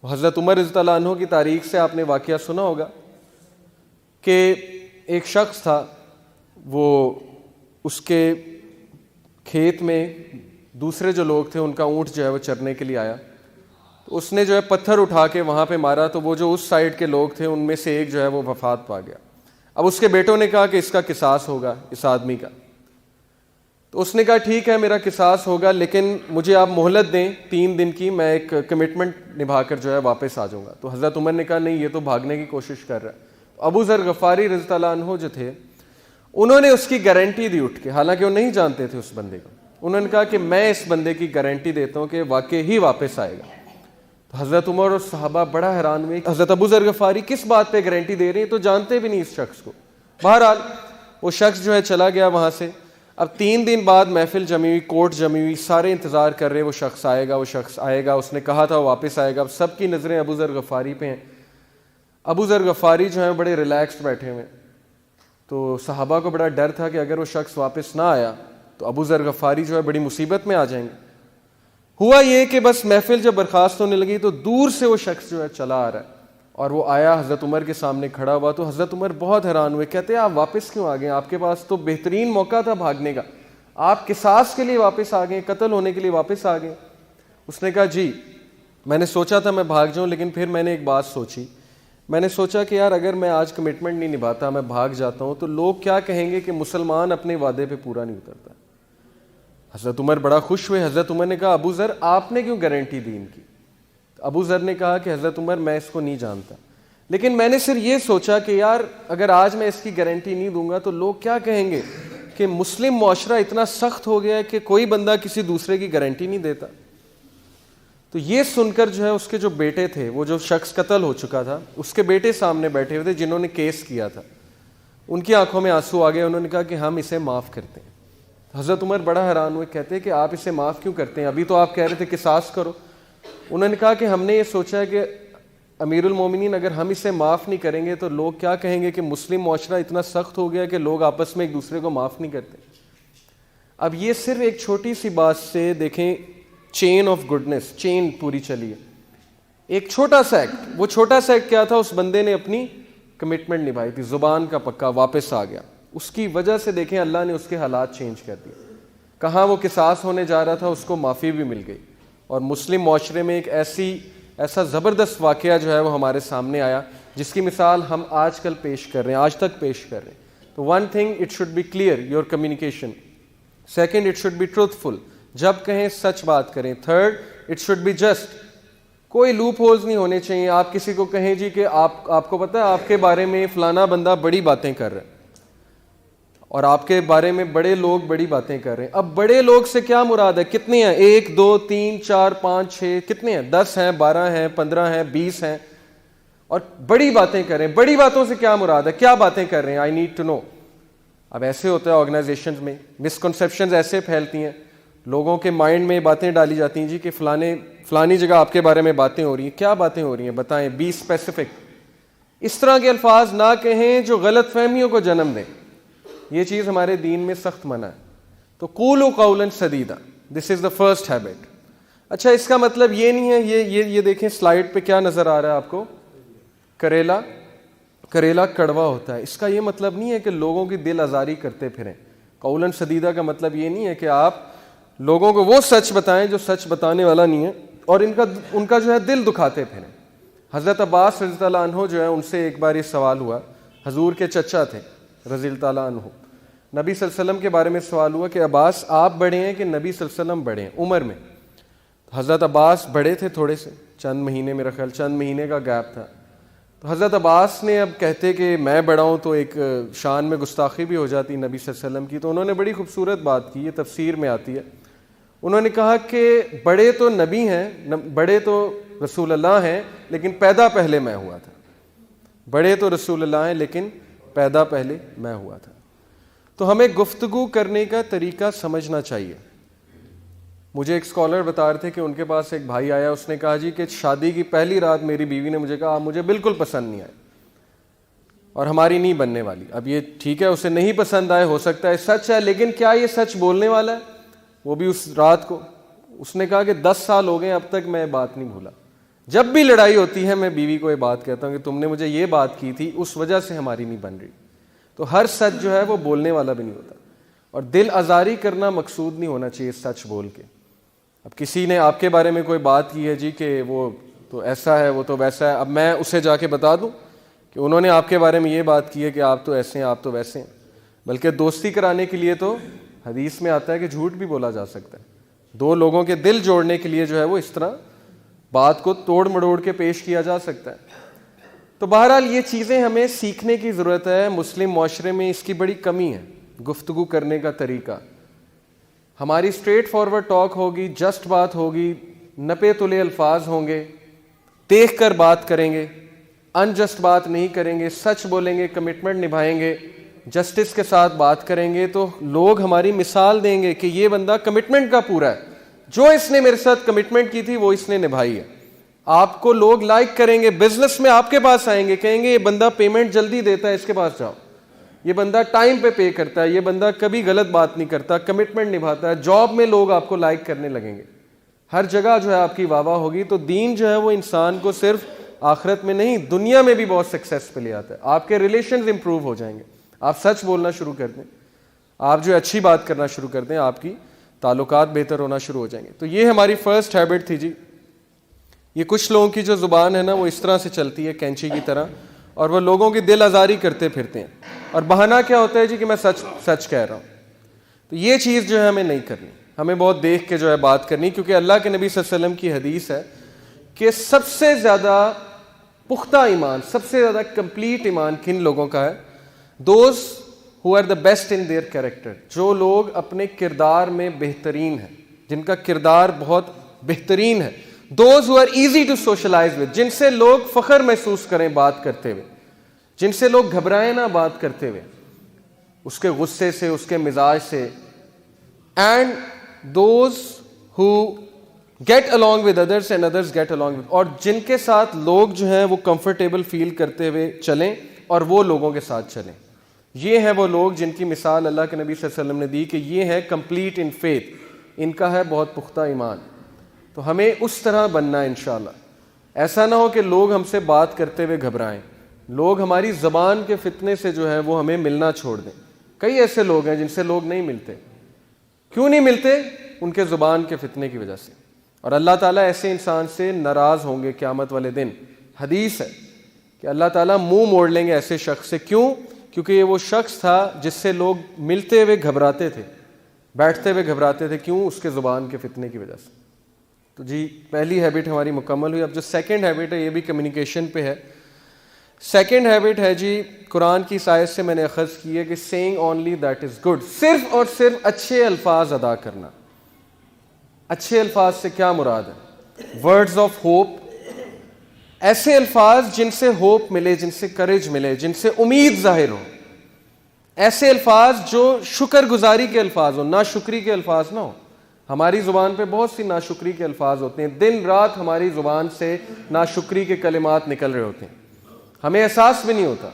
حضرت عمر رضی اللہ عنہ کی تاریخ سے آپ نے واقعہ سنا ہوگا کہ ایک شخص تھا، وہ اس کے کھیت میں دوسرے جو لوگ تھے ان کا اونٹ جو ہے وہ چرنے کے لیے آیا، تو اس نے جو ہے پتھر اٹھا کے وہاں پہ مارا، تو وہ جو اس سائڈ کے لوگ تھے ان میں سے ایک جو ہے وہ وفات پا گیا۔ اب اس کے بیٹوں نے کہا کہ اس کا قصاص ہوگا اس آدمی کا، تو اس نے کہا ٹھیک ہے میرا قصاص ہوگا، لیکن مجھے آپ مہلت دیں 3 دن کی، میں ایک کمٹمنٹ نبھا کر جو ہے واپس آ جاؤں گا۔ تو حضرت عمر نے کہا نہیں، یہ تو بھاگنے کی کوشش کر رہا ہے۔ ابو ذر غفاری رضی اللہ عنہ جو تھے انہوں نے اس کی گارنٹی دی اٹھ کے، حالانکہ وہ نہیں جانتے تھے اس بندے کو۔ انہوں نے کہا کہ میں اس بندے کی گارنٹی دیتا ہوں کہ واقعی ہی واپس آئے گا۔ تو حضرت عمر اور صحابہ بڑا حیران ہوئے، حضرت ابو ذر غفاری کس بات پہ گارنٹی دے رہے ہیں، تو جانتے بھی نہیں اس شخص کو۔ بہرحال وہ شخص جو ہے چلا گیا وہاں سے۔ اب 3 دن بعد محفل جمی ہوئی، کورٹ جمی ہوئی، سارے انتظار کر رہے وہ شخص آئے گا، وہ شخص آئے گا، اس نے کہا تھا وہ واپس آئے گا۔ اب سب کی نظریں ابو ذر غفاری پہ ہیں۔ ابو ذر غفاری جو ہیں بڑے ریلیکسڈ بیٹھے ہوئے، تو صحابہ کو بڑا ڈر تھا کہ اگر وہ شخص واپس نہ آیا تو ابو ذر غفاری جو ہے بڑی مصیبت میں آ جائیں گے۔ ہوا یہ کہ بس محفل جب برخاست ہونے لگی تو دور سے وہ شخص جو ہے چلا آ رہا ہے، اور وہ آیا حضرت عمر کے سامنے کھڑا ہوا، تو حضرت عمر بہت حیران ہوئے، کہتے ہیں آپ واپس کیوں آ گئے؟ آپ کے پاس تو بہترین موقع تھا بھاگنے کا، آپ قصاص کے لیے واپس آ گئے، قتل ہونے کے لیے واپس آ گئے۔ اس نے کہا جی میں نے سوچا تھا میں بھاگ جاؤں، لیکن پھر میں نے ایک بات سوچی، میں نے سوچا کہ یار اگر میں آج کمٹمنٹ نہیں نبھاتا، میں بھاگ جاتا ہوں، تو لوگ کیا کہیں گے کہ مسلمان اپنے وعدے پہ پورا نہیں اترتا۔ حضرت عمر بڑا خوش ہوئے۔ حضرت عمر نے کہا ابو ذر آپ نے کیوں گارنٹی دی ان کی؟ ابو ذر نے کہا کہ حضرت عمر میں اس کو نہیں جانتا، لیکن میں نے صرف یہ سوچا کہ یار اگر آج میں اس کی گارنٹی نہیں دوں گا تو لوگ کیا کہیں گے کہ مسلم معاشرہ اتنا سخت ہو گیا ہے کہ کوئی بندہ کسی دوسرے کی گارنٹی نہیں دیتا۔ تو یہ سن کر جو ہے اس کے جو بیٹے تھے، وہ جو شخص قتل ہو چکا تھا، اس کے بیٹے سامنے بیٹھے ہوئے تھے جنہوں نے کیس کیا تھا، ان کی آنکھوں میں آنسو آ گئے۔ انہوں نے کہا کہ ہم اسے معاف کرتے ہیں۔ حضرت عمر بڑا حیران ہوئے، کہتے ہیں کہ آپ اسے معاف کیوں کرتے ہیں؟ ابھی تو آپ کہہ رہے تھے قصاص کرو۔ انہوں نے کہا کہ ہم نے یہ سوچا ہے کہ امیر المومنین اگر ہم اسے معاف نہیں کریں گے تو لوگ کیا کہیں گے کہ مسلم معاشرہ اتنا سخت ہو گیا کہ لوگ آپس میں ایک دوسرے کو معاف نہیں کرتے۔ اب یہ صرف ایک چھوٹی سی بات سے دیکھیں چین آف گڈنس، چین پوری چلی ہے۔ ایک چھوٹا سا ایکٹ، وہ چھوٹا سا ایکٹ کیا تھا؟ اس بندے نے اپنی کمٹمنٹ نبھائی تھی، زبان کا پکا، واپس آ گیا۔ اس کی وجہ سے دیکھیں اللہ نے اس کے حالات چینج کر دیے۔ کہاں وہ قصاص ہونے جا رہا تھا اس کو معافی بھی مل گئی، اور مسلم معاشرے میں ایک ایسا زبردست واقعہ جو ہے وہ ہمارے سامنے آیا جس کی مثال ہم آج کل پیش کر رہے ہیں، آج تک پیش کر رہے ہیں۔ تو one thing it should be clear your communication, second it should be truthful, جب کہیں سچ بات کریں، third it should be just, کوئی لوپ ہولز نہیں ہونے چاہیے۔ آپ کسی کو کہیں جی کہ آپ کو پتہ ہے آپ کے بارے میں فلانا بندہ بڑی باتیں کر رہا ہے، اور آپ کے بارے میں بڑے لوگ بڑی باتیں کر رہے ہیں۔ اب بڑے لوگ سے کیا مراد ہے؟ کتنے ہیں؟ 1 2 3 4 5 6، کتنے ہیں؟ 10 ہیں، 12 ہیں، 15 ہیں، 20 ہیں، اور بڑی باتیں کر رہے ہیں۔ بڑی باتوں سے کیا مراد ہے؟ کیا باتیں کر رہے ہیں؟ I need to know. اب ایسے ہوتا ہے آرگنائزیشنز میں، مسکنسیپشنز ایسے پھیلتی ہیں، لوگوں کے مائنڈ میں باتیں ڈالی جاتی ہیں جی کہ فلانی جگہ آپ کے بارے میں باتیں ہو رہی ہیں۔ کیا باتیں ہو رہی ہیں بتائیں، بی اسپیسیفک۔ اس طرح کے الفاظ نہ کہیں جو غلط فہمیوں کو جنم دیں، یہ چیز ہمارے دین میں سخت منع ہے۔ تو قولوا قولا سدیدا، دس از دا فرسٹ ہیبٹ۔ اچھا اس کا مطلب یہ نہیں ہے، یہ دیکھیں سلائیڈ پہ کیا نظر آ رہا ہے آپ کو، کریلا کڑوا ہوتا ہے۔ اس کا یہ مطلب نہیں ہے کہ لوگوں کی دل آزاری کرتے پھریں۔ قولا سدیدا کا مطلب یہ نہیں ہے کہ آپ لوگوں کو وہ سچ بتائیں جو سچ بتانے والا نہیں ہے، اور ان کا جو ہے دل دکھاتے پھریں۔ حضرت عباس رضی اللہ عنہ جو ہے ان سے ایک بار یہ سوال ہوا، حضور کے چچا تھے رضی اللہ عنہ، نبی صلی اللہ علیہ وسلم کے بارے میں سوال ہوا کہ عباس آپ بڑے ہیں کہ نبی صلی اللہ علیہ وسلم بڑے ہیں عمر میں؟ حضرت عباس بڑے تھے تھوڑے سے، چند مہینے، میرا خیال چند مہینے کا گیپ تھا۔ تو حضرت عباس نے اب کہتے کہ میں بڑا ہوں تو ایک شان میں گستاخی بھی ہو جاتی نبی صلی اللہ علیہ وسلم کی، تو انہوں نے بڑی خوبصورت بات کی، یہ تفسیر میں آتی ہے۔ انہوں نے کہا کہ بڑے تو نبی ہیں، بڑے تو رسول اللہ ہیں، لیکن پیدا پہلے میں ہوا تھا۔ بڑے تو رسول اللہ ہیں لیکن پیدا پہلے میں ہوا تھا۔ تو ہمیں گفتگو کرنے کا طریقہ سمجھنا چاہیے۔ مجھے ایک اسکالر بتا رہے تھے کہ ان کے پاس ایک بھائی آیا، اس نے کہا جی کہ شادی کی پہلی رات میری بیوی نے مجھے کہا آپ مجھے بالکل پسند نہیں آئے اور ہماری نہیں بننے والی۔ اب یہ ٹھیک ہے اسے نہیں پسند آئے، ہو سکتا ہے سچ ہے، لیکن کیا یہ سچ بولنے والا ہے؟ وہ بھی اس رات کو اس نے کہا کہ 10 سال ہو گئے اب تک میں بات نہیں بھولا، جب بھی لڑائی ہوتی ہے میں بیوی کو یہ بات کہتا ہوں کہ تم نے مجھے یہ بات کی تھی، اس وجہ سے ہماری نہیں بن رہی. تو ہر سچ جو ہے وہ بولنے والا بھی نہیں ہوتا، اور دل آزاری کرنا مقصود نہیں ہونا چاہیے سچ بول کے. اب کسی نے آپ کے بارے میں کوئی بات کی ہے جی کہ وہ تو ایسا ہے، وہ تو ویسا ہے، اب میں اسے جا کے بتا دوں کہ انہوں نے آپ کے بارے میں یہ بات کی ہے کہ آپ تو ایسے ہیں، آپ تو ویسے ہیں. بلکہ دوستی کرانے کے لیے تو حدیث میں آتا ہے کہ جھوٹ بھی بولا جا سکتا ہے. دو لوگوں کے دل جوڑنے کے لیے جو ہے وہ اس طرح بات کو توڑ مڑوڑ کے پیش کیا جا سکتا ہے. تو بہرحال یہ چیزیں ہمیں سیکھنے کی ضرورت ہے. مسلم معاشرے میں اس کی بڑی کمی ہے، گفتگو کرنے کا طریقہ. ہماری اسٹریٹ فارورڈ ٹاک ہوگی، جسٹ بات ہوگی، نپے تلے الفاظ ہوں گے، دیکھ کر بات کریں گے، انجسٹ بات نہیں کریں گے، سچ بولیں گے، کمٹمنٹ نبھائیں گے، جسٹس کے ساتھ بات کریں گے، تو لوگ ہماری مثال دیں گے کہ یہ بندہ کمٹمنٹ کا پورا ہے، جو اس نے میرے ساتھ کمٹمنٹ کی تھی وہ اس نے نبھائی ہے. آپ کو لوگ لائک کریں گے، بزنس میں آپ کے پاس آئیں گے، کہیں گے یہ بندہ پیمنٹ جلدی دیتا ہے، اس کے پاس جاؤ، یہ بندہ ٹائم پہ کرتا ہے، یہ بندہ کبھی غلط بات نہیں کرتا، کمٹمنٹ نبھاتا ہے. جاب میں لوگ آپ کو لائک کرنے لگیں گے، ہر جگہ جو ہے آپ کی واہ واہ ہوگی. تو دین جو ہے وہ انسان کو صرف آخرت میں نہیں، دنیا میں بھی بہت سکسیس پہ لے آتا ہے. آپ کے ریلیشنز امپروو ہو جائیں گے، آپ سچ بولنا شروع کر دیں، آپ جو اچھی بات کرنا شروع کر دیں، آپ کی تعلقات بہتر ہونا شروع ہو جائیں گے. تو یہ ہماری فرسٹ ہیبٹ تھی جی. یہ کچھ لوگوں کی جو زبان ہے نا وہ اس طرح سے چلتی ہے کینچی کی طرح، اور وہ لوگوں کی دل آزاری کرتے پھرتے ہیں، اور بہانہ کیا ہوتا ہے جی کہ میں سچ کہہ رہا ہوں. تو یہ چیز جو ہے ہمیں نہیں کرنی، ہمیں بہت دیکھ کے جو ہے بات کرنی، کیونکہ اللہ کے نبی صلی اللہ علیہ وسلم کی حدیث ہے کہ سب سے زیادہ پختہ ایمان، سب سے زیادہ کمپلیٹ ایمان کن لوگوں کا ہے؟ Those who are the best in their character، جو لوگ اپنے کردار میں بہترین ہیں، جن کا کردار بہت بہترین ہے. Those who are easy to socialize with، جن سے لوگ فخر محسوس کریں بات کرتے ہوئے، جن سے لوگ گھبرائیں نہ بات کرتے ہوئے، اس کے غصے سے، اس کے مزاج سے. And those who get along with others and others get along with، اور جن کے ساتھ لوگ جو ہیں وہ کمفرٹیبل فیل کرتے ہوئے چلیں اور وہ لوگوں کے ساتھ چلیں. یہ ہیں وہ لوگ جن کی مثال اللہ کے نبی صلی اللہ علیہ وسلم نے دی کہ یہ ہے کمپلیٹ ان فیتھ، ان کا ہے بہت پختہ ایمان. تو ہمیں اس طرح بننا ہے انشاءاللہ. ایسا نہ ہو کہ لوگ ہم سے بات کرتے ہوئے گھبرائیں، لوگ ہماری زبان کے فتنے سے جو ہے وہ ہمیں ملنا چھوڑ دیں. کئی ایسے لوگ ہیں جن سے لوگ نہیں ملتے. کیوں نہیں ملتے؟ ان کے زبان کے فتنے کی وجہ سے. اور اللہ تعالیٰ ایسے انسان سے ناراض ہوں گے قیامت والے دن. حدیث ہے کہ اللہ تعالیٰ منہ موڑ لیں گے ایسے شخص سے. کیوں؟ کیونکہ یہ وہ شخص تھا جس سے لوگ ملتے ہوئے گھبراتے تھے، بیٹھتے ہوئے گھبراتے تھے. کیوں؟ اس کے زبان کے فتنے کی وجہ سے. تو جی پہلی ہیبٹ ہماری مکمل ہوئی. اب جو سیکنڈ ہیبٹ ہے یہ بھی کمیونیکیشن پہ ہے. سیکنڈ ہیبٹ ہے جی، قرآن کی آیت سے میں نے اخذ کی ہے کہ seeing only that is good, صرف اور صرف اچھے الفاظ ادا کرنا. اچھے الفاظ سے کیا مراد ہے؟ ورڈز آف ہوپ، ایسے الفاظ جن سے ہوپ ملے، جن سے کریج ملے، جن سے امید ظاہر ہو. ایسے الفاظ جو شکر گزاری کے الفاظ ہوں، ناشکری کے الفاظ نہ ہوں. ہماری زبان پہ بہت سی ناشکری کے الفاظ ہوتے ہیں، دن رات ہماری زبان سے ناشکری کے کلمات نکل رہے ہوتے ہیں، ہمیں احساس بھی نہیں ہوتا.